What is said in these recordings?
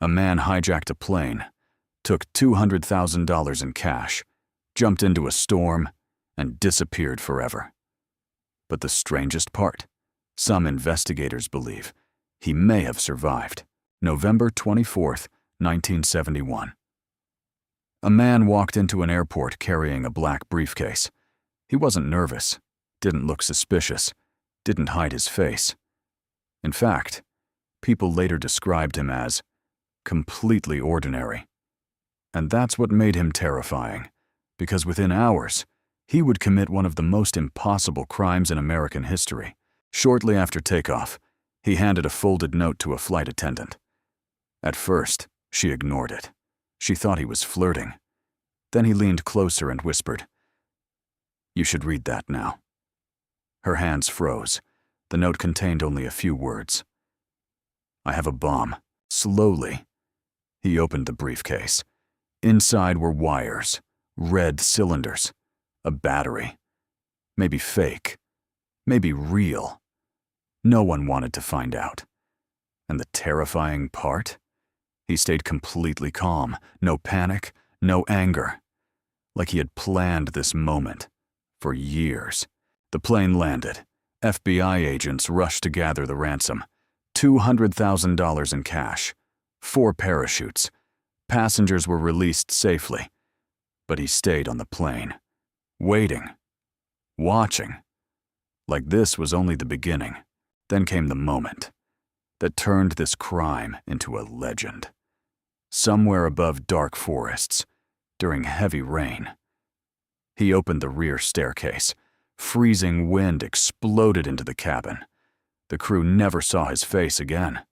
A man hijacked a plane, took $200,000 in cash, jumped into a storm, and disappeared forever. But the strangest part, some investigators believe he may have survived. November 24th, 1971. A man walked into an airport carrying a black briefcase. He wasn't nervous, didn't look suspicious, didn't hide his face. In fact, people later described him as completely ordinary. And that's what made him terrifying, because within hours, he would commit one of the most impossible crimes in American history. Shortly after takeoff, he handed a folded note to a flight attendant. At first, she ignored it. She thought he was flirting. Then he leaned closer and whispered, "You should read that now." Her hands froze. The note contained only a few words. "I have a bomb." Slowly, he opened the briefcase. Inside were wires, red cylinders, a battery. Maybe fake, maybe real. No one wanted to find out. And the terrifying part? He stayed completely calm, no panic, no anger. Like he had planned this moment for years. The plane landed. FBI agents rushed to gather the ransom. $200,000 in cash, 4 parachutes. Passengers were released safely. But he stayed on the plane, waiting, watching. Like this was only the beginning. Then came the moment that turned this crime into a legend. Somewhere above dark forests, during heavy rain. He opened the rear staircase. Freezing wind exploded into the cabin. The crew never saw his face again.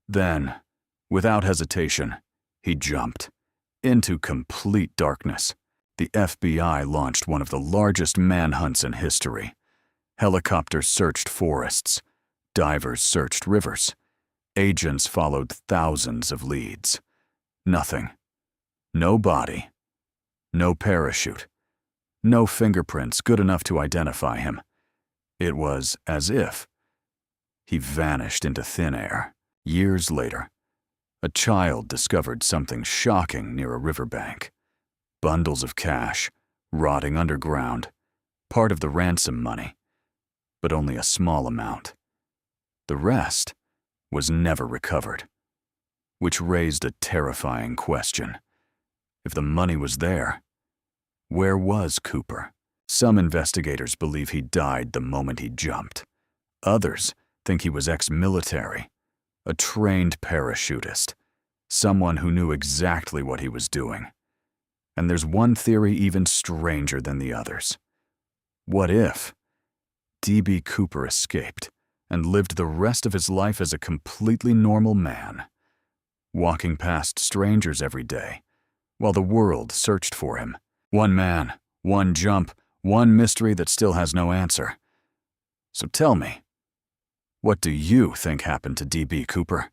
Then, without hesitation, he jumped into complete darkness. The FBI launched one of the largest manhunts in history. Helicopters searched forests. Divers searched rivers. Agents followed thousands of leads. Nothing. No body. No parachute. No fingerprints good enough to identify him. It was as if he vanished into thin air. Years later, a child discovered something shocking near a riverbank. Bundles of cash, rotting underground, part of the ransom money, but only a small amount. The rest was never recovered, which raised a terrifying question. If the money was there, where was Cooper? Some investigators believe he died the moment he jumped. Others think he was ex-military, a trained parachutist, someone who knew exactly what he was doing. And there's one theory even stranger than the others. What if D.B. Cooper escaped and lived the rest of his life as a completely normal man, walking past strangers every day, while the world searched for him? One man, one jump, one mystery that still has no answer. So tell me, what do you think happened to D.B. Cooper?